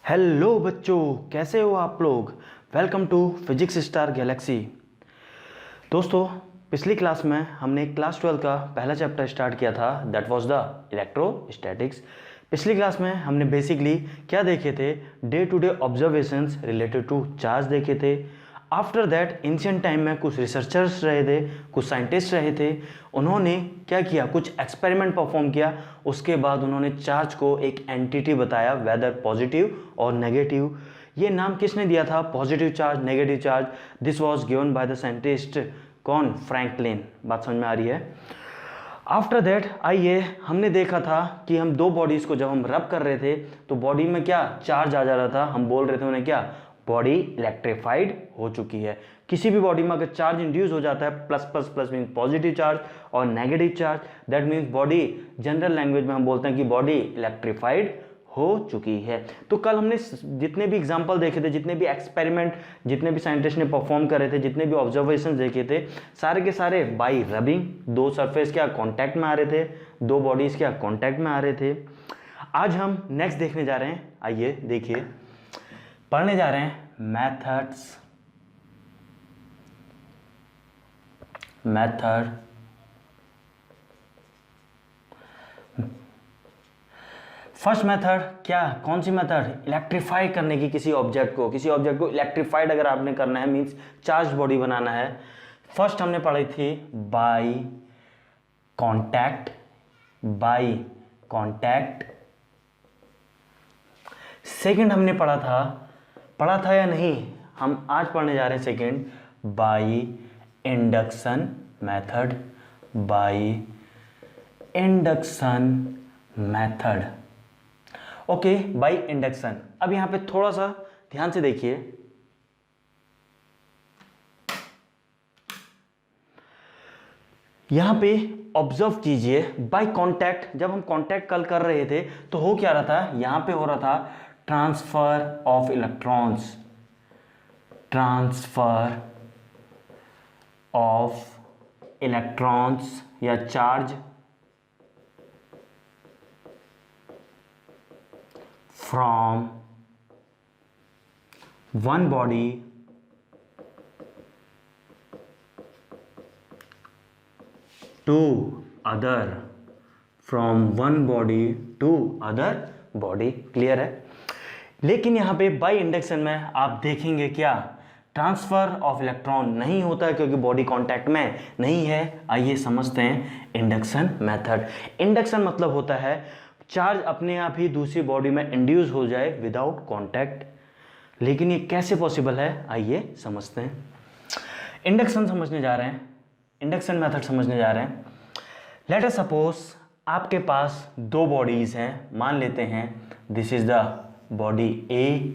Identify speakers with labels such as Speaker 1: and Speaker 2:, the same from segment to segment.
Speaker 1: Hello बच्चों, कैसे हो आप लोग। Welcome to physics star galaxy. दोस्तों, पिछली क्लास में हमने क्लास 12 का पहला चैप्टर स्टार्ट किया था, दैट वाज द इलेक्ट्रोस्टैटिक्स। पिछली क्लास में हमने बेसिकली क्या देखे थे, day to day observations related to charge देखे थे। आफ्टर दैट एंशिएंट टाइम में कुछ रिसर्चर्स रहे थे, कुछ साइंटिस्ट रहे थे, उन्होंने क्या किया, कुछ एक्सपेरिमेंट परफॉर्म किया। उसके बाद उन्होंने चार्ज को एक एंटिटी बताया, वेदर पॉजिटिव और नेगेटिव। ये नाम किसने दिया था, positive charge, negative charge? This was given by the scientist, कौन? फ्रैंकलिन। बात समझ में आ रही है। आफ्टर दैट आइए, हमने देखा था कि हम दो बॉडीज को जब हम रब कर रहे थे तो बॉडी में क्या चार्ज आ जा रहा था, हम बोल रहे थे उन्हें क्या, बॉडी इलेक्ट्रिफाइड हो चुकी है। किसी भी बॉडी में अगर चार्ज इंड्यूस हो जाता है, plus plus plus means positive charge और negative charge, that means body, general language में हम बोलते हैं कि बॉडी इलेक्ट्रिफाइड हो चुकी है। तो कल हमने जितने भी एग्जांपल देखे थे, जितने भी एक्सपेरिमेंट, जितने भी साइंटिस्ट ने परफॉर्म करे थे, जितने भी ऑब्जर्वेशन देखे थे, सारे के सारे बाय रबिंग, दो सरफेस क्या कांटेक्ट में आ रहे थे, दो बॉडीज क्या कांटेक्ट में आ रहे थे। आज हम नेक्स्ट देखने जा रहे हैं, आइए देखिए, पढ़ने जा रहे हैं मेथड फर्स्ट मेथड क्या, कौन सी मेथड, इलेक्ट्रीफाई करने की किसी ऑब्जेक्ट को इलेक्ट्रीफाइड अगर आपने करना है, मींस चार्ज बॉडी बनाना है। फर्स्ट हमने पढ़ी थी बाय कांटेक्ट। सेकंड हमने पढ़ा था या नहीं, हम आज पढ़ने जा रहे हैं second, by induction method. Okay, by induction. अब यहां पे थोड़ा सा ध्यान से देखिए, यहां पे ऑब्जर्व कीजिए, बाय कांटेक्ट, जब हम कांटेक्ट कल कर रहे थे तो हो क्या रहा था, यहां पे हो रहा था ट्रांसफर ऑफ इलेक्ट्रॉन्स या charge from one body to other, clear है। लेकिन यहां पे बाय इंडक्शन में आप देखेंगे क्या, ट्रांसफर ऑफ इलेक्ट्रॉन नहीं होता है क्योंकि बॉडी कांटेक्ट में नहीं है। आइए समझते हैं इंडक्शन मेथड। इंडक्शन मतलब होता है चार्ज अपने आप ही दूसरी बॉडी में इंड्यूस हो जाए विदाउट कांटेक्ट। लेकिन ये कैसे पॉसिबल है, आइए समझते हैं। इंडक्शन मेथड समझने जा रहे हैं। लेट अस सपोज आपके पास दो बॉडीज हैं, मान लेते हैं this is the body A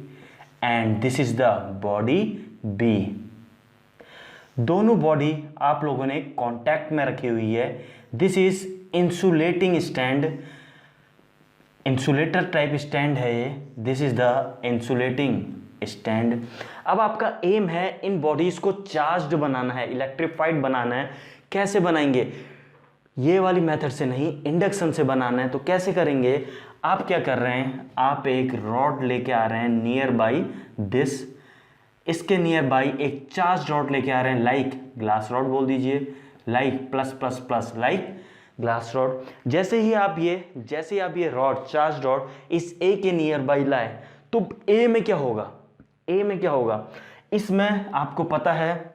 Speaker 1: and this is the body B. दोनों बॉडी आप लोगों ने कांटेक्ट में रखी हुई है। This is insulating stand, insulator type stand है ये, this is the insulating stand. अब आपका एम है इन बॉडीज को चार्ज्ड बनाना है, इलेक्ट्रिफाइड बनाना है। कैसे बनाएंगे, ये वाली मेथड से नहीं, इंडक्शन से बनाना है। तो कैसे करेंगे, आप क्या कर रहे हैं, आप एक रॉड लेके आ रहे हैं नियर बाई दिस, इसके नियर बाई एक चार्ज रॉड लेके आ रहे हैं, लाइक ग्लास रॉड बोल दीजिए, like plus plus plus like glass rod. जैसे ही आप ये रॉड, चार्ज रॉड इस ए के नियर बाई लाए तो ए में क्या होगा, इसमें आपको पता है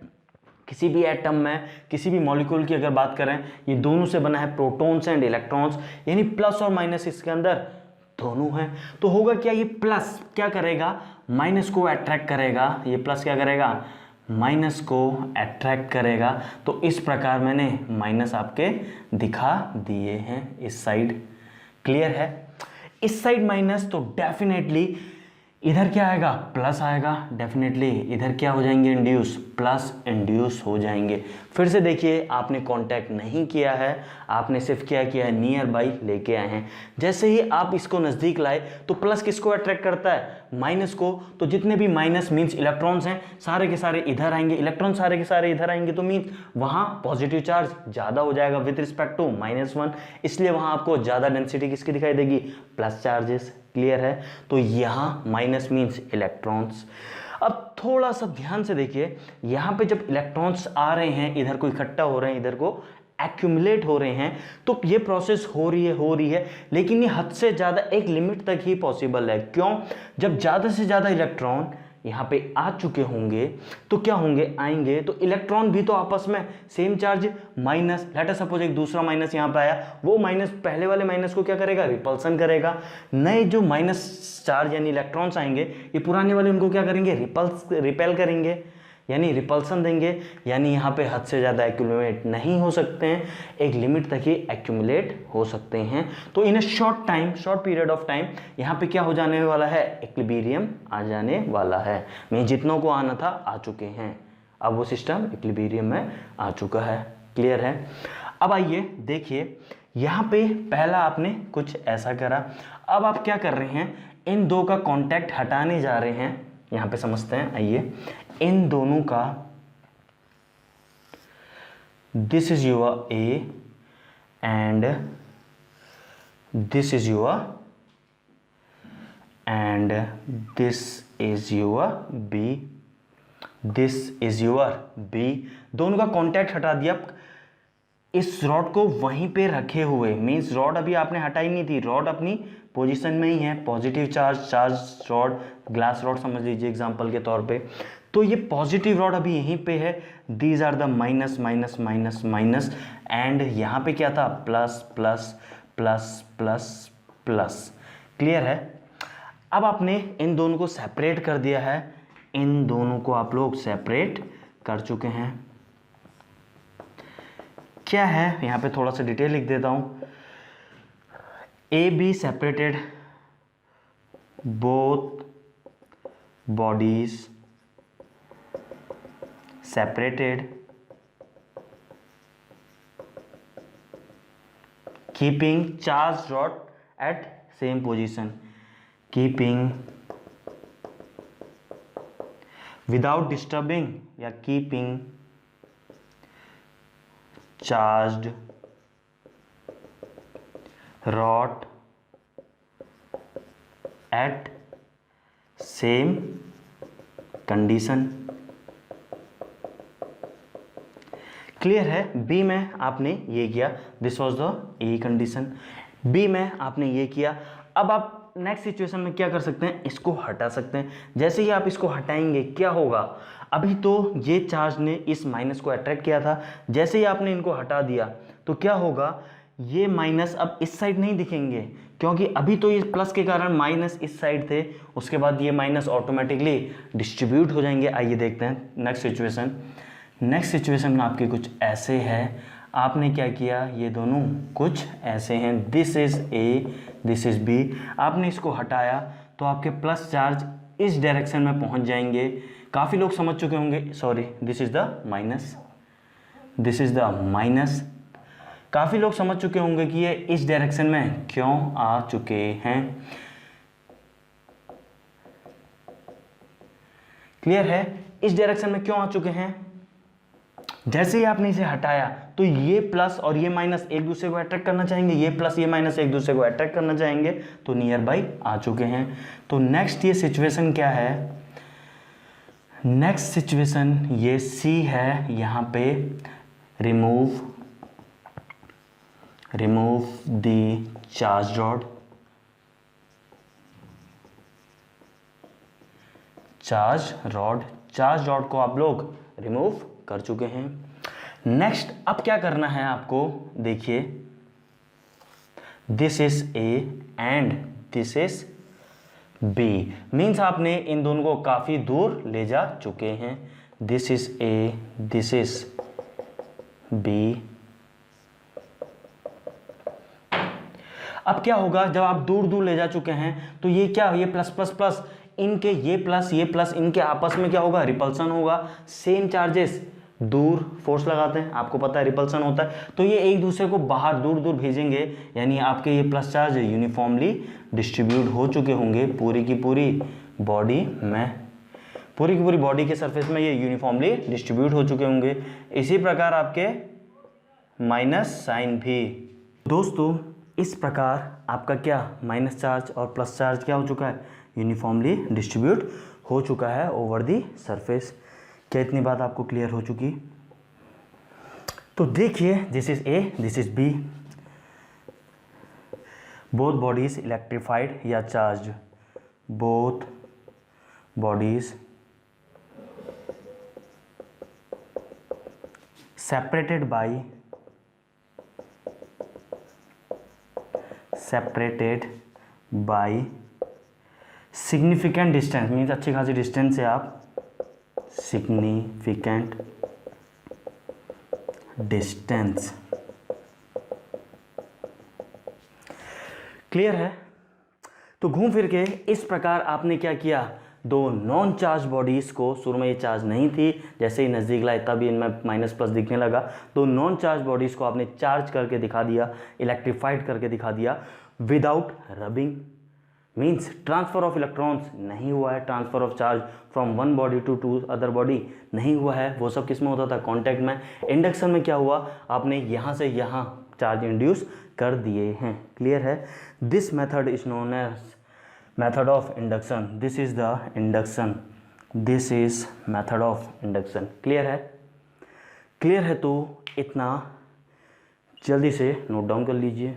Speaker 1: किसी भी एटम में, किसी भी मॉलिक्यूल की अगर बात करें, ये दोनों से बना है, प्रोटॉन्स एंड इलेक्ट्रॉन्स, यानी प्लस और माइनस इसके अंदर दोनों हैं। तो होगा क्या, ये प्लस क्या करेगा, माइनस को अट्रैक्ट करेगा, ये प्लस क्या करेगा, माइनस को अट्रैक्ट करेगा। तो इस प्रकार मैंने माइनस आपके दिखा दिए हैं इस साइड, क्लियर है। इस साइड माइनस, तो डेफिनेटली इधर क्या आएगा, प्लस आएगा, डेफिनेटली इधर क्या हो जाएंगे, इंड्यूस, प्लस इंड्यूस हो जाएंगे। फिर से देखिए, आपने कांटेक्ट नहीं किया है, आपने सिर्फ क्या किया है, नियर बाई लेके आए हैं। जैसे ही आप इसको नज़दीक लाए तो प्लस किसको अट्रैक्ट करता है, माइनस को। तो जितने भी माइनस मीन्स इलेक्ट्रॉन्स हैं, सारे के सारे इधर आएंगे, इलेक्ट्रॉन सारे के सारे इधर आएंगे, तो मीन्स वहाँ पॉजिटिव चार्ज ज़्यादा हो जाएगा विद रिस्पेक्ट टू -1, इसलिए वहाँ आपको ज़्यादा डेंसिटी किसकी दिखाई देगी, प्लस चार्जेस, क्लियर है। तो यहाँ माइनस मीन्स इलेक्ट्रॉन्स। अब थोड़ा सा ध्यान से देखिए, यहाँ पे जब इलेक्ट्रॉन्स आ रहे हैं, इधर को इकट्ठा हो रहे हैं, इधर को एक्यूमुलेट हो रहे हैं, तो ये प्रोसेस हो रही है, लेकिन ये हद से ज़्यादा एक लिमिट तक ही पॉसिबल है। क्यों? जब ज़्यादा से ज़्यादा इलेक्ट्रॉन यहाँ पे आ चुके होंगे तो क्या होंगे, आएंगे तो इलेक्ट्रॉन भी तो आपस में same charge minus, let us suppose एक दूसरा माइनस यहाँ पे आया, वो माइनस पहले वाले माइनस को क्या करेगा, रिपल्सन करेगा। नए जो माइनस चार्ज यानी इलेक्ट्रॉन्स आएंगे, ये पुराने वाले उनको क्या करेंगे, रिपेल करेंगे, यानी रिपल्सन देंगे। यानी यहाँ पे हद से ज़्यादा एक्यूमुलेट नहीं हो सकते हैं, एक लिमिट तक ही एक्यूमुलेट हो सकते हैं। तो in a short period of time यहाँ पे क्या हो जाने वाला है, इक्विलिब्रियम आ जाने वाला है। मैं जितनों को आना था आ चुके हैं, अब वो सिस्टम इक्विलिब्रियम में आ चुका है। क्लियर है? अब आइए देखिए, यहाँ पे पहला आपने कुछ ऐसा करा, अब आप क्या कर रहे हैं, इन दो का कॉन्टैक्ट हटाने जा रहे हैं। यहाँ पे समझते हैं, आइए, इन दोनों का, this is your A and this is your, and this is your B, this is your B. दोनों का कॉन्टैक्ट हटा दिया। इस रॉड को वहीं पे रखे हुए, मीन्स रॉड अभी आपने हटाई नहीं थी, रॉड अपनी पोजीशन में ही है, positive charge rod, glass rod समझ लीजिए एग्जांपल के तौर पे। तो ये पॉजिटिव रॉड अभी यहीं पे है, these are the minus minus minus minus, and यहाँ पे क्या था, plus plus plus plus plus. Clear है? अब आपने इन दोनों को सेपरेट कर दिया है, इन दोनों को आप लोग सेपरेट कर चुके हैं। क्या है, यहाँ पे थोड़ा सा डिटेल लिख देता हूँ। A B separated, both bodies separated, keeping charge rod at same position, keeping without disturbing या keeping charged rod at same condition। Clear है? बी में आपने ये किया, this was the A condition, B में आपने ये किया। अब आप नेक्स्ट सिचुएशन में क्या कर सकते हैं, इसको हटा सकते हैं। जैसे ही आप इसको हटाएंगे क्या होगा, अभी तो ये चार्ज ने इस माइनस को अट्रैक्ट किया था, जैसे ही आपने इनको हटा दिया तो क्या होगा, ये माइनस अब इस साइड नहीं दिखेंगे, क्योंकि अभी तो ये प्लस के कारण माइनस इस साइड थे, उसके बाद ये माइनस ऑटोमेटिकली डिस्ट्रीब्यूट हो जाएंगे। आइए देखते हैं नेक्स्ट सिचुएशन। नेक्स्ट सिचुएशन में आपके कुछ ऐसे है, आपने क्या किया, ये दोनों कुछ ऐसे हैं, this is A this is B, आपने इसको हटाया तो आपके प्लस चार्ज इस डायरेक्शन में पहुंच जाएंगे। काफ़ी लोग समझ चुके होंगे, sorry this is the minus, this is the minus. काफ़ी लोग समझ चुके होंगे कि ये इस डायरेक्शन में क्यों आ चुके हैं। क्लियर है? इस डायरेक्शन में क्यों आ चुके हैं, जैसे ही आपने इसे हटाया तो ये प्लस और ये माइनस एक दूसरे को अट्रैक्ट करना चाहेंगे, ये प्लस ये माइनस एक दूसरे को अट्रैक्ट करना चाहेंगे, तो नियर बाई आ चुके हैं। तो नेक्स्ट ये सिचुएशन क्या है, नेक्स्ट सिचुएशन ये सी है, यहाँ पे remove the charge rod, charge rod को आप लोग रिमूव कर चुके हैं। नेक्स्ट अब क्या करना है आपको, देखिए, this is A and this is B, means आपने इन दोनों को काफी दूर ले जा चुके हैं। This is A this is B. अब क्या होगा, जब आप दूर दूर ले जा चुके हैं तो ये क्या, ये प्लस प्लस प्लस, इनके ये प्लस इनके आपस में क्या होगा, रिपल्सन होगा। सेम चार्जेस दूर फोर्स लगाते हैं, आपको पता है रिपल्सन होता है, तो ये एक दूसरे को बाहर दूर दूर भेजेंगे, यानी आपके ये प्लस चार्ज यूनिफॉर्मली डिस्ट्रीब्यूट हो चुके होंगे पूरी की पूरी बॉडी में, पूरी की पूरी बॉडी के सरफेस में ये यूनिफॉर्मली डिस्ट्रीब्यूट हो चुके होंगे। इसी प्रकार आपके माइनस साइन भी। दोस्तों इस प्रकार आपका क्या माइनस चार्ज और प्लस चार्ज क्या हो चुका है, यूनिफॉर्मली डिस्ट्रीब्यूट हो चुका है ओवर दी सरफेस। क्या इतनी बात आपको क्लियर हो चुकी? तो देखिए, this is A, this is B, both bodies electrified या charge, both bodies separated by significant distance, means अच्छी खासी डिस्टेंस से आप significant distance। क्लियर है? तो घूम फिर के इस प्रकार आपने क्या किया, दो नॉन चार्ज बॉडीज़ को, शुरू में ये चार्ज नहीं थी, जैसे ही नज़दीक लाए तभी इनमें माइनस प्लस दिखने लगा, दो नॉन चार्ज बॉडीज़ को आपने चार्ज करके दिखा दिया, इलेक्ट्रीफाइड करके दिखा दिया without rubbing. Means transfer of electrons नहीं हुआ है, transfer of charge from one body to other body नहीं हुआ है। वो सब किस में होता था, कॉन्टैक्ट में। इंडक्शन में क्या हुआ, आपने यहाँ से यहाँ चार्ज इंड्यूस कर दिए हैं। क्लियर है? This method is known as method of induction, this is the induction, this is method of induction। Clear है? क्लियर है तो इतना जल्दी से नोट डाउन कर लीजिए।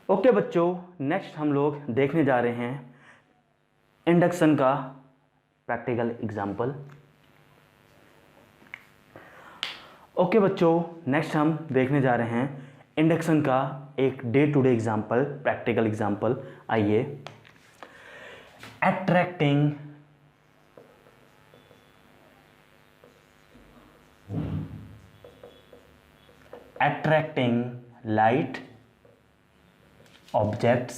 Speaker 1: ओके बच्चों, नेक्स्ट हम लोग देखने जा रहे हैं इंडक्शन का प्रैक्टिकल एग्जाम्पल। ओके बच्चों, नेक्स्ट हम देखने जा रहे हैं इंडक्शन का एक day to day example, practical example. आइए, attracting light objects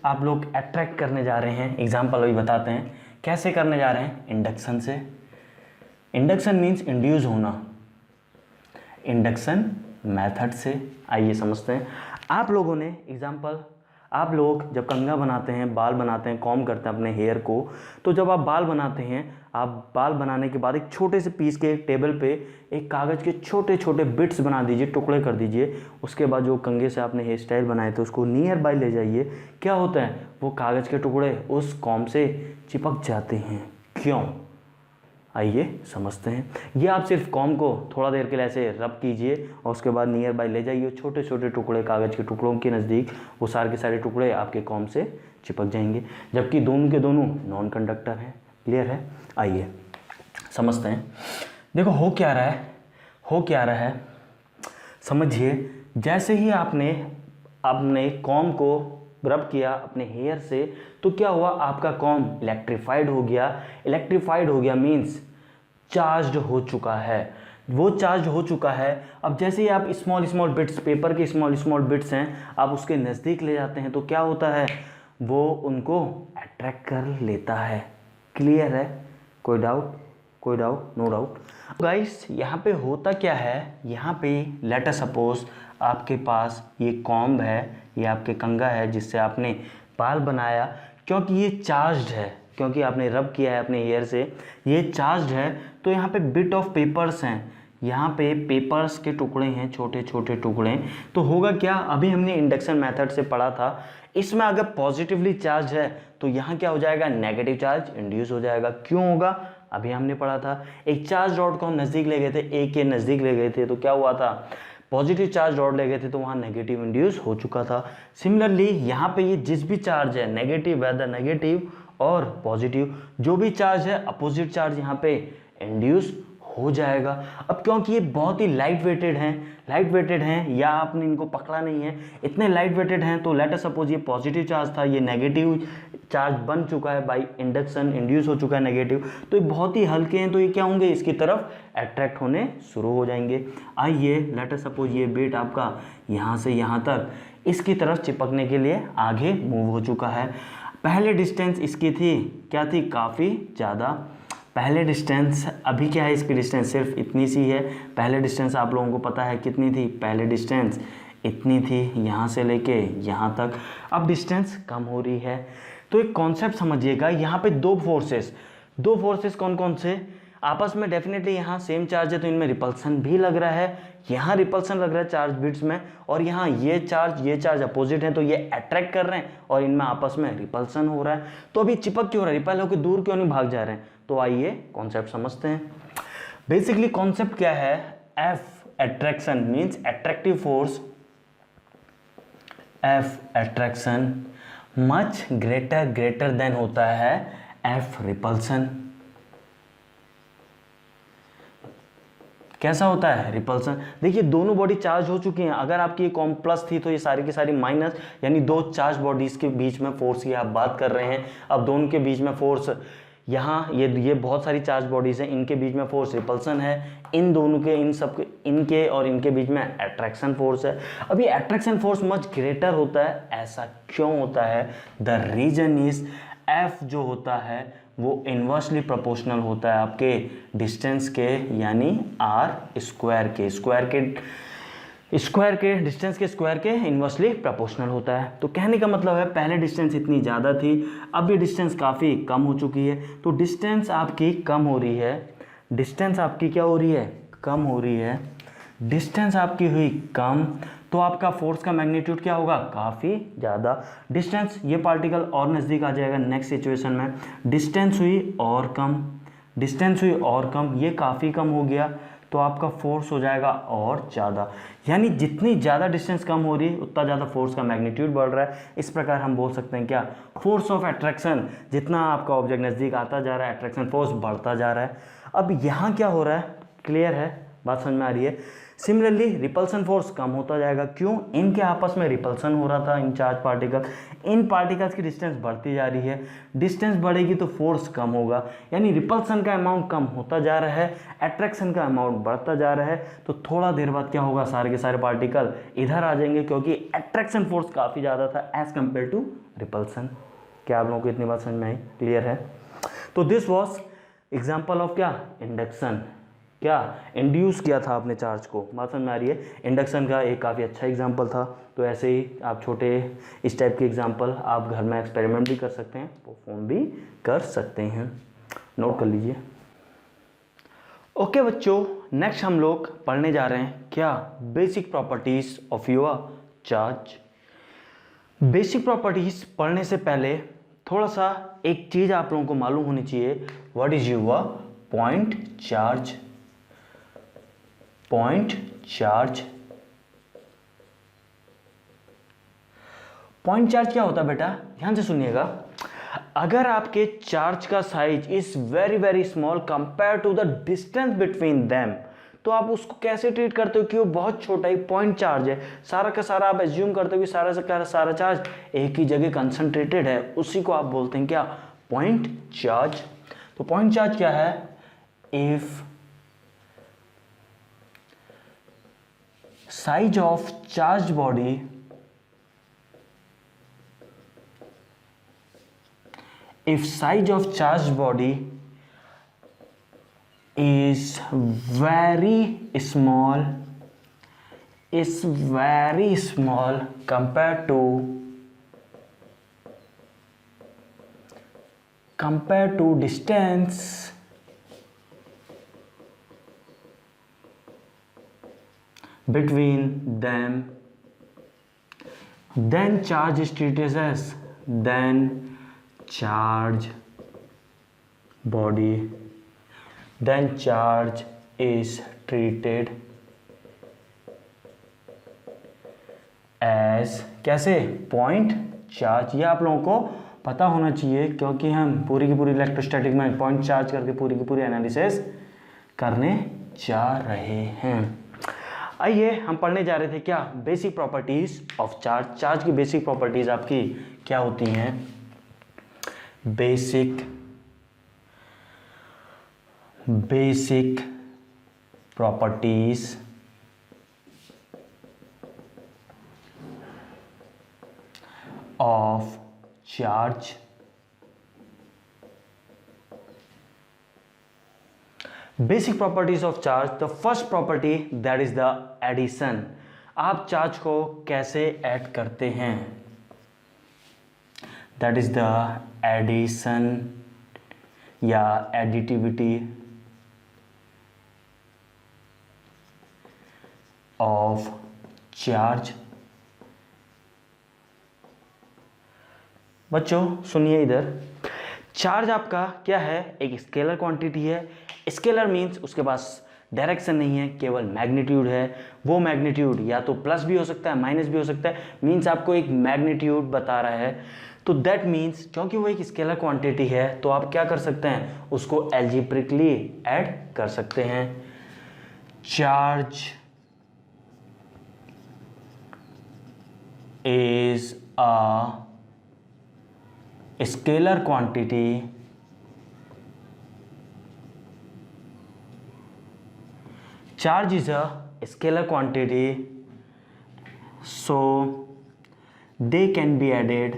Speaker 1: आप लोग अट्रैक्ट करने जा रहे हैं। एग्जाम्पल अभी बताते हैं कैसे करने जा रहे हैं, इंडक्शन से। इंडक्शन मीन्स इंड्यूस होना, इंडक्शन मेथड से। आइए समझते हैं। आप लोगों ने एग्जाम्पल, आप लोग जब कंघा बनाते हैं, बाल बनाते हैं, कॉम्ब करते हैं अपने हेयर को, तो जब आप बाल बनाते हैं, आप बाल बनाने के बाद एक छोटे से पीस के टेबल पे एक कागज़ के छोटे छोटे बिट्स बना दीजिए, टुकड़े कर दीजिए। उसके बाद जो कंघे से आपने हेयर स्टाइल बनाए थे उसको नियर बाय ले जाइए। क्या होता है, वो कागज़ के टुकड़े उस कॉम्ब से चिपक जाते हैं। क्यों? आइए समझते हैं। ये आप सिर्फ कॉम को थोड़ा देर के लिए ऐसे रब कीजिए और उसके बाद नियर बाय ले जाइए, छोटे छोटे टुकड़े कागज़ के टुकड़ों के नज़दीक वो सारे के सारे टुकड़े आपके कॉम से चिपक जाएंगे, जबकि दोनों के दोनों नॉन कंडक्टर हैं। क्लियर है? आइए समझते हैं। देखो हो क्या रहा है, समझिए। जैसे ही आपने कॉम को रब किया अपने हेयर से, तो क्या हुआ, आपका कॉम इलेक्ट्रीफाइड हो गया मीन्स चार्ज हो चुका है। वो चार्ज हो चुका है। अब जैसे ही आप स्मॉल बिट्स, पेपर के स्मॉल बिट्स हैं, आप उसके नज़दीक ले जाते हैं, तो क्या होता है, वो उनको अट्रैक्ट कर लेता है। क्लियर है? कोई डाउट? No doubt. गाइस, यहाँ पे होता क्या है, यहाँ पे लेट अस सपोज आपके पास ये कॉम्ब है, ये आपके कंघा है जिससे आपने बाल बनाया। क्योंकि ये चार्ज्ड है, क्योंकि आपने रब किया है अपने हेयर से, ये चार्ज्ड है, तो यहाँ पे बिट ऑफ पेपर्स हैं, यहाँ पे पेपर्स के टुकड़े हैं, छोटे छोटे टुकड़े। तो होगा क्या, अभी हमने इंडक्शन मेथड से पढ़ा था, इसमें अगर पॉजिटिवली चार्ज है तो यहाँ क्या हो जाएगा, नेगेटिव चार्ज इंड्यूस हो जाएगा। क्यों होगा, अभी हमने पढ़ा था। एक चार्ज रॉड को हम नज़दीक ले गए थे, ए के नज़दीक ले गए थे, तो क्या हुआ था, पॉजिटिव चार्ज रॉड ले गए थे, तो वहाँ नेगेटिव इंड्यूस हो चुका था। सिमिलरली यहाँ पे ये जिस भी चार्ज है, नेगेटिव, वेदर नेगेटिव और पॉजिटिव, जो भी चार्ज है अपोजिट चार्ज यहाँ पे इंड्यूस हो जाएगा। अब क्योंकि ये बहुत ही लाइट वेटेड हैं या आपने इनको पकड़ा नहीं है, इतने लाइट वेटेड हैं, तो लेट अस सपोज ये पॉजिटिव चार्ज था, ये नेगेटिव चार्ज बन चुका है, बाय इंडक्शन इंड्यूस हो चुका है नेगेटिव, तो ये बहुत ही हल्के हैं, तो ये क्या होंगे, इसकी तरफ अट्रैक्ट होने शुरू हो जाएंगे। आइए लेट अस सपोज ये बिट आपका यहाँ से यहाँ तक इसकी तरफ चिपकने के लिए आगे मूव हो चुका है। पहले डिस्टेंस इसकी थी, क्या थी, काफ़ी ज़्यादा। पहले डिस्टेंस, अभी क्या है, इसकी डिस्टेंस सिर्फ इतनी सी है। पहले डिस्टेंस आप लोगों को पता है कितनी थी, पहले डिस्टेंस इतनी थी, यहाँ से लेके यहाँ तक। अब डिस्टेंस कम हो रही है, तो एक कॉन्सेप्ट समझिएगा। यहाँ पे दो फोर्सेस कौन कौन से, आपस में डेफिनेटली यहाँ सेम चार्ज है तो इनमें रिपल्सन भी लग रहा है, यहाँ रिपल्सन लग रहा है चार्ज बिट्स में, और यहाँ ये चार्ज अपोजिट है तो ये अट्रैक्ट कर रहे हैं और इनमें आपस में रिपल्सन हो रहा है। तो अभी चिपक क्यों रहा है, रिपेल होकर दूर क्यों नहीं भाग जा रहे हैं? तो आइए कॉन्सेप्ट समझते हैं। बेसिकली कॉन्सेप्ट क्या है, F attraction means attractive force, F attraction much greater than होता है एफ रिपल्सन। कैसा होता है रिपल्सन? देखिए दोनों बॉडी चार्ज हो चुकी हैं, अगर आपकी ये कॉम प्लस थी तो ये सारी की सारी माइनस, यानी दो चार्ज बॉडीज के बीच में फोर्स की आप बात कर रहे हैं। अब दोनों के बीच में फोर्स, यहाँ ये बहुत सारी चार्ज बॉडीज हैं, इनके बीच में फोर्स रिपल्सन है, इन दोनों के इन सब के इनके और इनके बीच में अट्रैक्शन फोर्स है। अभी अट्रैक्शन फोर्स मच ग्रेटर होता है, ऐसा क्यों होता है? द रीजन इज एफ जो होता है वो इन्वर्सली प्रोपोर्शनल होता है आपके डिस्टेंस के, यानी आर स्क्वायर के डिस्टेंस के स्क्वायर के इन्वर्सली प्रोपोर्शनल होता है। तो कहने का मतलब है पहले डिस्टेंस इतनी ज़्यादा थी, अब ये डिस्टेंस काफ़ी कम हो चुकी है। तो डिस्टेंस आपकी कम हो रही है, डिस्टेंस आपकी क्या हो रही है? कम हो रही है। डिस्टेंस आपकी हुई कम तो आपका फोर्स का मैग्नीट्यूड क्या होगा? काफ़ी ज़्यादा। डिस्टेंस, ये पार्टिकल और नज़दीक आ जाएगा नेक्स्ट सिचुएशन में, डिस्टेंस हुई और कम, ये काफ़ी कम हो गया तो आपका फोर्स हो जाएगा और ज़्यादा। यानी जितनी ज़्यादा डिस्टेंस कम हो रही है उतना ज़्यादा फोर्स का मैग्नीट्यूड बढ़ रहा है। इस प्रकार हम बोल सकते हैं क्या? फोर्स ऑफ अट्रैक्शन, जितना आपका ऑब्जेक्ट नज़दीक आता जा रहा है अट्रैक्शन फोर्स बढ़ता जा रहा है। अब यहाँ क्या हो रहा है? क्लियर है, बात समझ में आ रही है? सिमिलरली रिपल्सन फोर्स कम होता जाएगा। क्यों? इनके आपस में रिपल्सन हो रहा था, in charge particle, in particles की डिस्टेंस बढ़ती जा रही है, डिस्टेंस बढ़ेगी तो फोर्स कम होगा, यानी रिपल्सन का अमाउंट कम होता जा रहा है, अट्रैक्शन का अमाउंट बढ़ता जा रहा है। तो थोड़ा देर बाद क्या होगा? सारे के सारे पार्टिकल इधर आ जाएंगे क्योंकि अट्रैक्शन फोर्स काफ़ी ज़्यादा था एज कम्पेयर टू रिपल्सन। क्या आप लोगों को इतनी बात समझ में आई? क्लियर है? तो दिस वॉज एग्जाम्पल ऑफ क्या? इंडक्शन। क्या इंड्यूस किया था आपने चार्ज को, बात समझ में आ रही है? इंडक्शन का एक काफ़ी अच्छा एग्जांपल था। तो ऐसे ही आप छोटे इस टाइप के एग्जांपल आप घर में एक्सपेरिमेंट भी कर सकते हैं, परफॉर्म भी कर सकते हैं, नोट कर लीजिए। ओके बच्चों, नेक्स्ट हम लोग पढ़ने जा रहे हैं क्या? Basic properties of your charge. Basic properties पढ़ने से पहले थोड़ा सा एक चीज़ आप लोगों को मालूम होनी चाहिए, what is your point charge. Point charge क्या होता है बेटा? ध्यान से सुनिएगा। अगर आपके चार्ज का size is very very small compare to the distance between them, तो आप उसको कैसे ट्रीट करते हो कि वो बहुत छोटा ही पॉइंट चार्ज है, सारा का सारा आप एज्यूम करते हो कि सारा का सारा चार्ज एक ही जगह कंसंट्रेटेड है, उसी को आप बोलते हैं क्या? Point charge. तो पॉइंट चार्ज क्या है? If size of charged body is very small compared to distance between them, then charge is treated as charge is treated as कैसे? Point charge. ये आप लोगों को पता होना चाहिए क्योंकि हम पूरी की पूरी इलेक्ट्रोस्टैटिक में पॉइंट चार्ज करके पूरी की पूरी एनालिसिस करने जा रहे हैं। आइए हम पढ़ने जा रहे थे क्या? Basic properties of charge. Charge की बेसिक प्रॉपर्टीज आपकी क्या होती हैं? Basic properties of charge. Basic properties of charge, the first property that is the addition. आप चार्ज को कैसे ऐड करते हैं? दैट इज द एडिशन या एडिटिविटी ऑफ चार्ज। बच्चों सुनिए इधर, चार्ज आपका क्या है, एक स्केलर क्वांटिटी है। स्केलर मीन्स उसके पास डायरेक्शन नहीं है, केवल मैग्नीट्यूड है। वो मैग्नीट्यूड या तो प्लस भी हो सकता है, माइनस भी हो सकता है, मीन्स आपको एक मैग्नीट्यूड बता रहा है। तो दैट मीन्स क्योंकि वो एक स्केलर क्वांटिटी है तो आप क्या कर सकते हैं, उसको एल्जेब्रिकली ऐड कर सकते हैं। Charge is a scalar quantity charge is a scalar quantity, so they can be added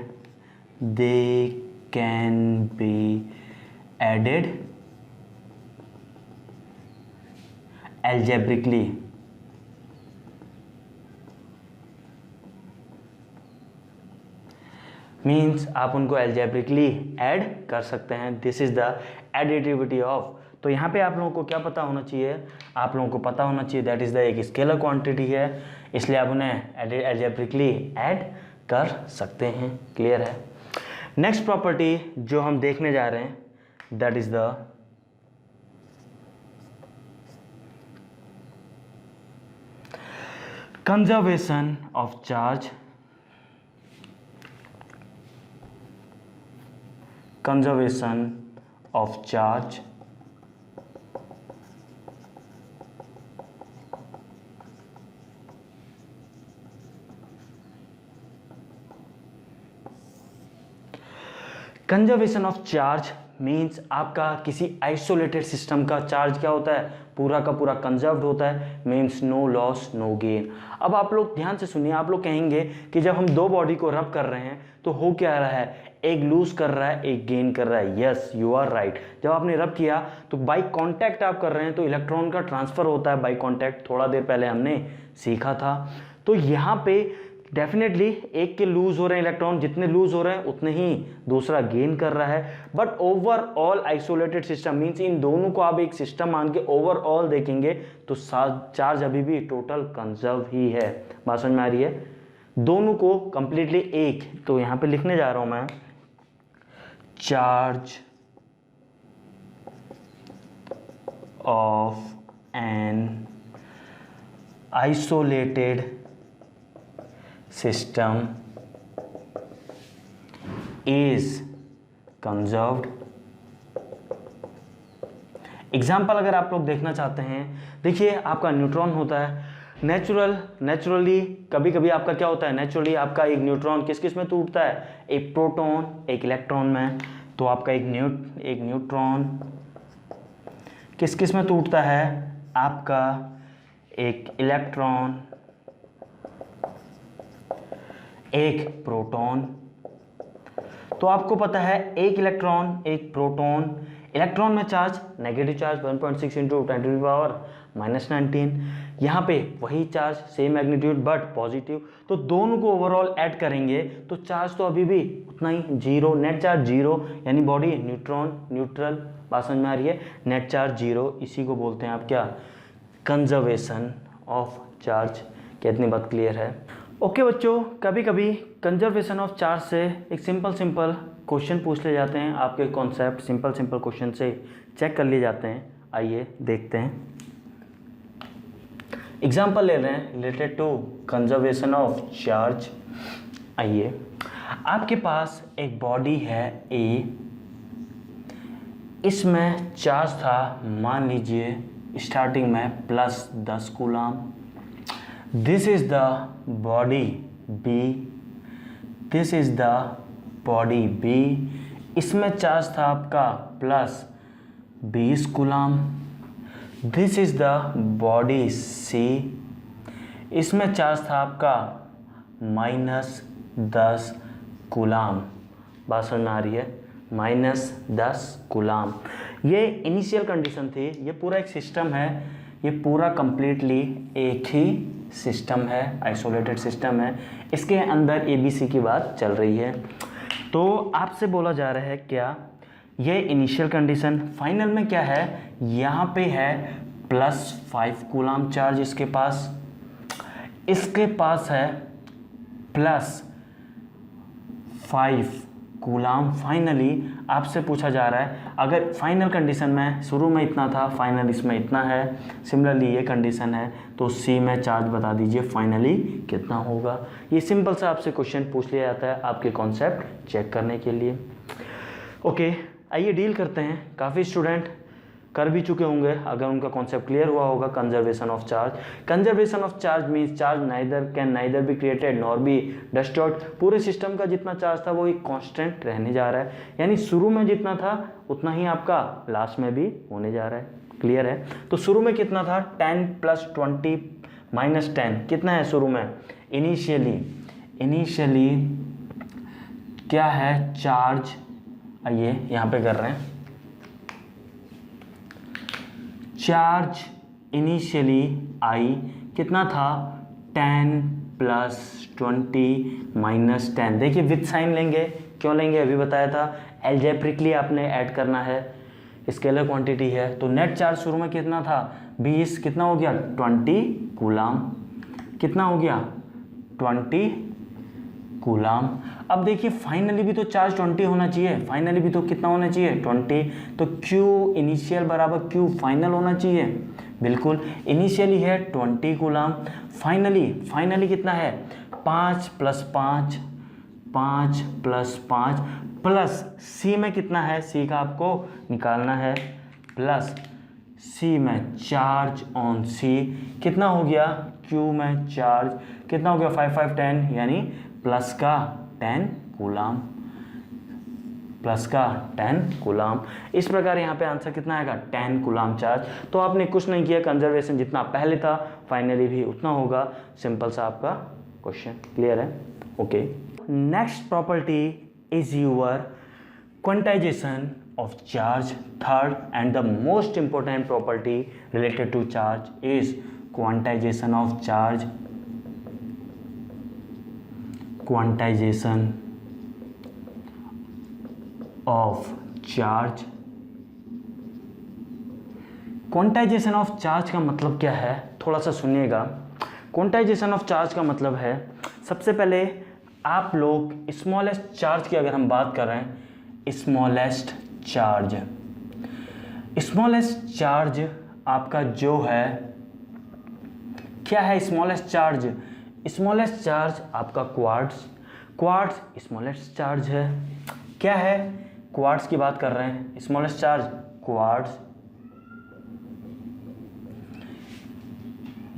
Speaker 1: algebraically। Means आप उनको एल्जेब्रिकली ऐड कर सकते हैं। This is the additivity of. तो यहाँ पे आप लोगों को क्या पता होना चाहिए, आप लोगों को पता होना चाहिए दैट इज द एक स्केलर क्वांटिटी है, इसलिए आप उन्हें एल्जेब्रिकली ऐड कर सकते हैं। क्लियर है। नेक्स्ट प्रॉपर्टी जो हम देखने जा रहे हैं that is the conservation of charge. conservation of charge conservation of charge means आपका किसी आइसोलेटेड सिस्टम का चार्ज क्या होता है, पूरा का पूरा कंजर्व्ड होता है, means no loss no gain. अब आप लोग ध्यान से सुनिए, आप लोग कहेंगे कि जब हम दो बॉडी को रब कर रहे हैं तो हो क्या रहा है, एक लूज कर रहा है एक गेन कर रहा है। Yes you are right. जब आपने रब किया तो बाई कांटेक्ट आप कर रहे हैं तो इलेक्ट्रॉन का ट्रांसफर होता है बाई कांटेक्ट, थोड़ा देर पहले हमने सीखा था। तो यहाँ पे डेफिनेटली एक के लूज हो रहे हैं इलेक्ट्रॉन, जितने लूज हो रहे हैं उतने ही दूसरा गेन कर रहा है। But overall isolated system means in दोनों को आप एक सिस्टम मान के ओवरऑल देखेंगे तो चार्ज अभी भी टोटल कंजर्व ही है। बात समझ में आ रही है। दोनों को कंप्लीटली एक, तो यहां पे लिखने जा रहा हूं मैं, charge of an isolated system is conserved. Example अगर आप लोग देखना चाहते हैं, देखिए आपका न्यूट्रॉन होता है, नेचुरली कभी कभी आपका क्या होता है, नेचुरली आपका एक न्यूट्रॉन किस किस में टूटता है, एक प्रोटॉन एक इलेक्ट्रॉन में। तो आपका एक न्यूट्रॉन किस किस में टूटता है, आपका एक इलेक्ट्रॉन एक प्रोटॉन। तो आपको पता है एक इलेक्ट्रॉन एक प्रोटॉन, इलेक्ट्रॉन में चार्ज नेगेटिव चार्ज 1.6 इंटू 10⁻⁻19। यहाँ पे वही charge same magnitude but positive. तो दोनों को ओवरऑल ऐड करेंगे तो चार्ज तो अभी भी उतना ही, जीरो, नेट चार्ज जीरो, यानी बॉडी न्यूट्रॉन न्यूट्रल। बात समझ में आ रही है, नेट चार्ज जीरो, इसी को बोलते हैं आप क्या, कंजर्वेशन ऑफ चार्ज। क्या इतनी बात क्लियर है? ओके बच्चों, कभी कभी कंजर्वेशन ऑफ चार्ज से एक सिंपल क्वेश्चन पूछ ले जाते हैं, आपके कॉन्सेप्ट सिंपल क्वेश्चन से चेक कर लिए जाते हैं। आइए देखते हैं। एग्जाम्पल ले रहे हैं related to conservation of charge. आइए, आपके पास एक बॉडी है ए, इसमें चार्ज था मान लीजिए स्टार्टिंग में +10 coulomb. This is the body B, this is the body B, इसमें चार्ज था आपका +20 coulomb. This is the body C, इसमें चार्ज था आपका -10 कूलम। बात समझ में आ रही है, -10 कूलम। ये इनिशियल कंडीशन थी। ये पूरा एक सिस्टम है, ये पूरा कंप्लीटली एक ही सिस्टम है, आइसोलेटेड सिस्टम है। इसके अंदर ABC की बात चल रही है। तो आपसे बोला जा रहा है क्या, ये इनिशियल कंडीशन, फाइनल में क्या है, यहाँ पे है +5 कूलम चार्ज इसके पास। इसके पास है +5 कूलाम। फाइनली आपसे पूछा जा रहा है, अगर फाइनल कंडीशन में शुरू में इतना था, फाइनल इसमें इतना है, सिमिलरली ये कंडीशन है, तो सी में चार्ज बता दीजिए फाइनली कितना होगा। ये सिंपल सा आपसे क्वेश्चन पूछ लिया जाता है आपके कॉन्सेप्ट चेक करने के लिए। ओके, आइए डील करते हैं। काफ़ी स्टूडेंट कर भी चुके होंगे अगर उनका कॉन्सेप्ट क्लियर हुआ होगा। Conservation of charge. Conservation of charge means charge can neither be created nor be destroyed. पूरे सिस्टम का जितना चार्ज था वो एक कांस्टेंट रहने जा रहा है, यानी शुरू में जितना था उतना ही आपका लास्ट में भी होने जा रहा है। क्लियर है? तो शुरू में कितना था? 10 + 20 - 10 कितना है शुरू में? इनिशियली क्या है चार्ज, आइए यहाँ पे कर रहे हैं। चार्ज इनिशियली आई कितना था? 10 + 20 - 10। देखिए विथ साइन लेंगे, क्यों लेंगे अभी बताया था, एल्जेब्रिकली आपने ऐड करना है, स्केलर क्वांटिटी है। तो नेट चार्ज शुरू में कितना था? 20, कितना हो गया? 20 कूलाम। कितना हो गया? 20 कूलाम। अब देखिए फाइनली भी तो चार्ज 20 होना चाहिए, फाइनली भी तो कितना होना चाहिए? 20। तो Q इनिशियल बराबर Q फाइनल होना चाहिए। बिल्कुल, इनिशियली है 20 कूलाम, फाइनली कितना है? 5 + 5 प्लस C में कितना है? C का आपको निकालना है, प्लस C में चार्ज ऑन C कितना हो गया? Q में चार्ज कितना हो गया? 5 5 10, यानी प्लस का 10 कूलाम, इस प्रकार यहाँ पे आंसर कितना आएगा? 10 कूलाम चार्ज। तो आपने कुछ नहीं किया, कंजर्वेशन जितना पहले था फाइनली भी उतना होगा। सिंपल सा आपका क्वेश्चन। क्लियर है? Okay, next property is your quantization of charge. Third and the most important property related to charge is quantization of charge. Quantization of charge. Quantization of charge का मतलब क्या है? थोड़ा सा सुनिएगा। क्वांटाइजेशन ऑफ चार्ज का मतलब है, सबसे पहले आप लोग स्मॉलेस्ट चार्ज की अगर हम बात कर रहे हैं, स्मॉलेस्ट चार्ज आपका जो है क्या है? स्मॉलेस्ट चार्ज आपका क्वार्ट्ज स्मॉलेस्ट चार्ज है। क्या है? क्वार्ट्ज की बात कर रहे हैं, स्मॉलेस्ट चार्ज क्वार्ट्ज।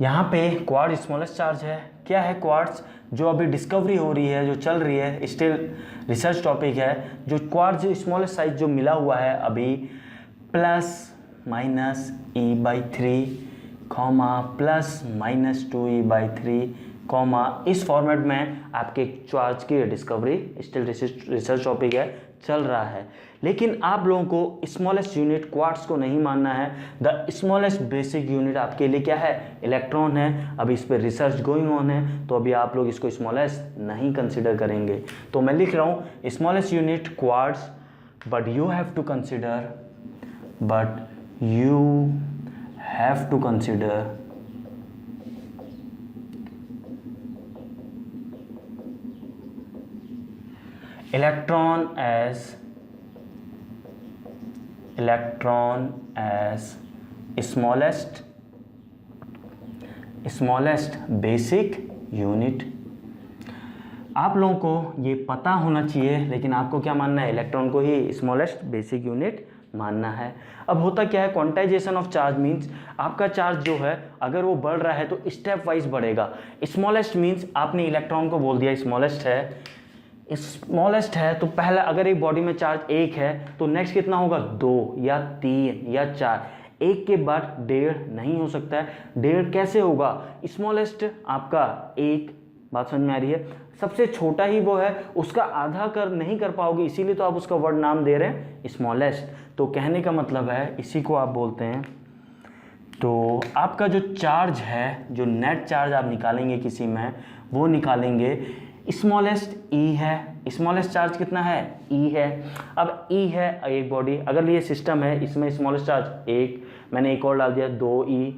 Speaker 1: यहाँ पे क्वार्ट्ज स्मॉलेस्ट चार्ज है। क्या है क्वार्ट्ज? जो अभी डिस्कवरी हो रही है, जो चल रही है, स्टिल रिसर्च टॉपिक है। जो क्वार्ट्ज स्मॉलेस्ट साइज जो मिला हुआ है अभी, ±E/3, ±2E/3, इस फॉर्मेट में आपके चार्ज की डिस्कवरी स्टिल रिसर्च टॉपिक है, चल रहा है। लेकिन आप लोगों को स्मॉलेस्ट यूनिट क्वार्ट्स को नहीं मानना है। द स्मॉलेस्ट बेसिक यूनिट आपके लिए क्या है? इलेक्ट्रॉन है। अभी इस पर रिसर्च गोइंग ऑन है, तो अभी आप लोग इसको स्मॉलेस्ट नहीं कंसिडर करेंगे। तो मैं लिख रहा हूँ smallest unit quarks, but you have to consider electron as smallest basic unit। आप लोगों को ये पता होना चाहिए, लेकिन आपको क्या मानना है? इलेक्ट्रॉन को ही स्मॉलेस्ट बेसिक यूनिट मानना है। अब होता क्या है? क्वांटाइजेशन ऑफ चार्ज मीन्स आपका चार्ज जो है अगर वो बढ़ रहा है तो स्टेप वाइज बढ़ेगा। स्मॉलेस्ट मीन्स आपने इलेक्ट्रॉन को बोल दिया स्मॉलेस्ट है, तो पहला अगर एक बॉडी में चार्ज 1 है तो नेक्स्ट कितना होगा? 2 या 3 या 4। 1 के बाद 1.5 नहीं हो सकता है। 1.5 कैसे होगा? स्मॉलेस्ट आपका 1, बात समझ में आ रही है? सबसे छोटा ही वो है, उसका आधा नहीं कर पाओगे, इसीलिए तो आप उसका वर्ड नाम दे रहे हैं स्मॉलेस्ट। तो कहने का मतलब है इसी को आप बोलते हैं। तो आपका जो चार्ज है, जो नेट चार्ज आप निकालेंगे किसी में, वो निकालेंगे स्मॉलेस्ट E है। स्मॉलेस्ट चार्ज कितना है? E है। अब E है एक बॉडी, अगर ये सिस्टम है, इसमें स्मॉलेस्ट चार्ज 1, मैंने एक और डाल दिया 2E,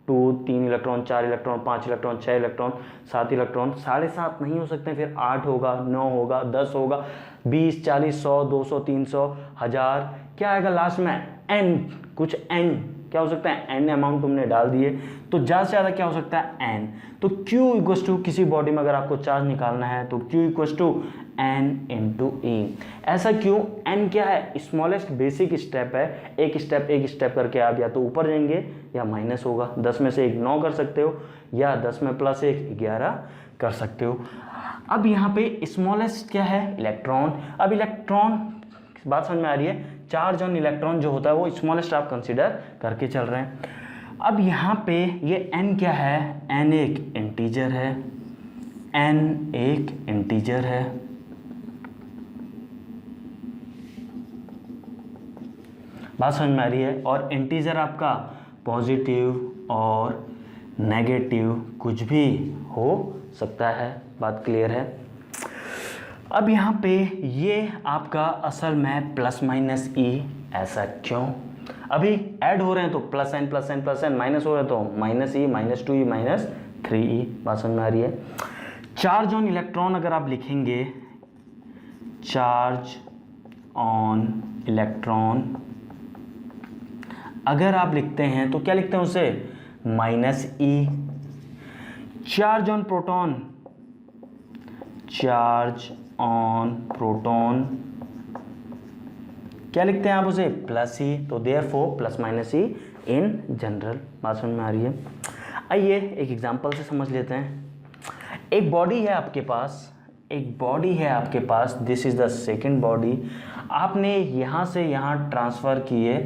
Speaker 1: 2, 3 electron, 4 electron, 5 electron, 6 electron, 7 electron, 7.5 नहीं हो सकते, फिर 8 होगा, 9 होगा, 10 होगा, 20, 40, 100, 200, 300, 1000, क्या आएगा लास्ट में? n, कुछ n क्या हो सकता है? n अमाउंट तुमने डाल दिए, तो ज़्यादा से ज़्यादा क्या हो सकता है? n। तो q इक्वस टू, किसी बॉडी में अगर आपको चार्ज निकालना है तो q equals to n into e। ऐसा क्यों? n क्या है? स्मॉलेस्ट बेसिक स्टेप है, एक स्टेप करके आप या तो ऊपर जाएंगे या माइनस होगा। 10 में से 1 9 कर सकते हो, या 10 में प्लस 1 11 कर सकते हो। अब यहाँ पे स्मॉलेस्ट क्या है? इलेक्ट्रॉन। अब इलेक्ट्रॉन, बात समझ में आ रही है? चार्ज ऑन इलेक्ट्रॉन जो होता है वो स्मॉलेस्ट आप कंसिडर करके चल रहे हैं। अब यहाँ पे ये n क्या है? n एक इंटीजर है, n एक इंटीजर है। बात समझ में आ रही है? और इंटीजर आपका पॉजिटिव और नेगेटिव कुछ भी हो सकता है। बात क्लियर है? अब यहाँ पे ये आपका असल में प्लस माइनस ई, ऐसा क्यों? अभी ऐड हो रहे हैं तो plus n plus n plus n, minus हो रहे हैं तो माइनस ई, माइनस 2e, माइनस 3e। बात समझ में आ रही है? चार्ज ऑन इलेक्ट्रॉन अगर आप लिखेंगे, चार्ज ऑन इलेक्ट्रॉन अगर आप लिखते हैं तो क्या लिखते हैं उसे? Minus E. Charge on proton, charge on proton क्या लिखते हैं आप उसे? प्लस ई। तो therefore plus minus E in general. बात समझ में आ रही है? आइए एक एग्जांपल से समझ लेते हैं। एक बॉडी है आपके पास, एक बॉडी है आपके पास, this is the second body. आपने यहां से यहां ट्रांसफर किए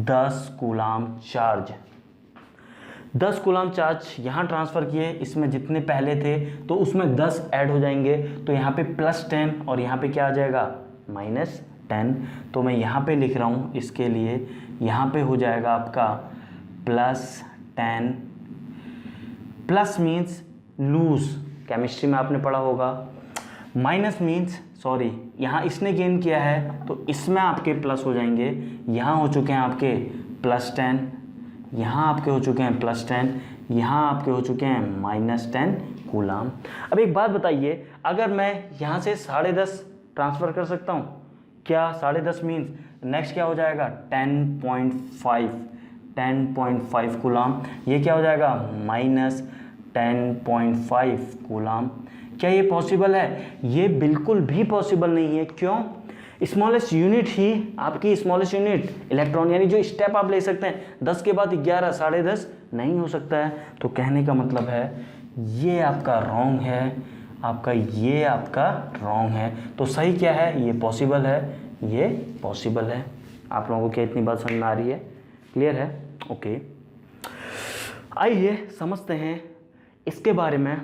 Speaker 1: 10 कूलाम चार्ज, 10 कूलाम चार्ज यहाँ ट्रांसफ़र किए। इसमें जितने पहले थे तो उसमें 10 ऐड हो जाएंगे, तो यहाँ पे +10 और यहाँ पे क्या आ जाएगा? -10। तो मैं यहाँ पे लिख रहा हूँ इसके लिए, यहाँ पे हो जाएगा आपका +10। प्लस मीन्स लूज, केमिस्ट्री में आपने पढ़ा होगा। माइनस मीन्स सॉरी, यहाँ इसने गेन किया है तो इसमें आपके प्लस हो जाएंगे। यहाँ हो चुके हैं आपके +10, यहाँ आपके हो चुके हैं +10, यहाँ आपके हो चुके हैं -10 कूलाम। अब एक बात बताइए, अगर मैं यहाँ से 10.5 ट्रांसफ़र कर सकता हूँ क्या? 10.5 मीन्स नेक्स्ट क्या हो जाएगा? 10.5 कूलाम। ये क्या हो जाएगा? -10.5 कूलाम। क्या ये पॉसिबल है? ये बिल्कुल भी पॉसिबल नहीं है। क्यों? स्मॉलेस्ट यूनिट ही आपकी, स्मॉलेस्ट यूनिट इलेक्ट्रॉन, यानी जो स्टेप आप ले सकते हैं 10 के बाद 11, 10.5 नहीं हो सकता है। तो कहने का मतलब है ये आपका रॉन्ग है, आपका ये आपका रॉन्ग है। तो सही क्या है? ये पॉसिबल है, ये पॉसिबल है। आप लोगों को क्या इतनी बात समझ में आ रही है? क्लियर है? ओके, आइए समझते हैं इसके बारे में।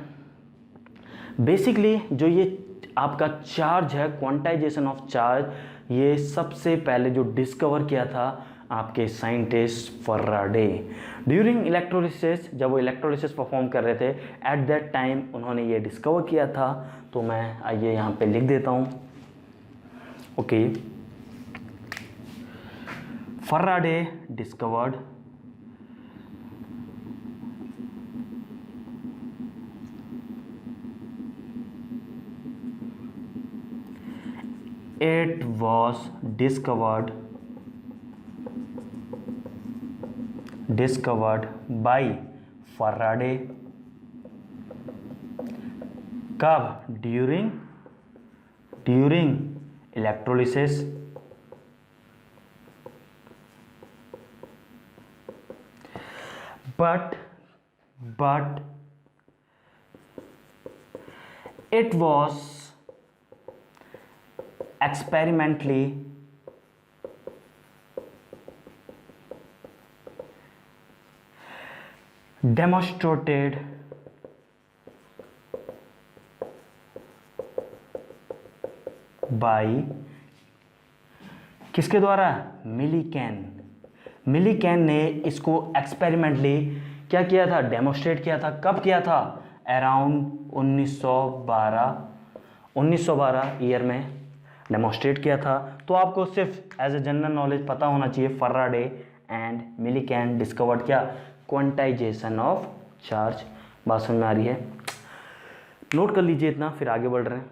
Speaker 1: बेसिकली जो ये आपका चार्ज है, क्वांटाइजेशन ऑफ चार्ज, ये सबसे पहले जो डिस्कवर किया था आपके साइंटिस्ट फैराडे ड्यूरिंग इलेक्ट्रोलिसिस। जब वो इलेक्ट्रोलिसिस परफॉर्म कर रहे थे एट दैट टाइम उन्होंने ये डिस्कवर किया था। तो मैं आइए यहाँ पे लिख देता हूँ। Okay, Faraday discovered it was discovered by Faraday। कब? During electrolysis. but it was experimentally demonstrated by किसके द्वारा? मिलीकैन ने इसको एक्सपेरिमेंटली क्या किया था? डेमोस्ट्रेट किया था। कब किया था? अराउंड 1912 ईयर में डेमोस्ट्रेट किया था। तो आपको सिर्फ एज ए जनरल नॉलेज पता होना चाहिए, फैराडे एंड मिलीकैन डिस्कवर्ड क्या? Quantization of charge. बात समझ में आ रही है? नोट कर लीजिए इतना, फिर आगे बढ़ रहे हैं।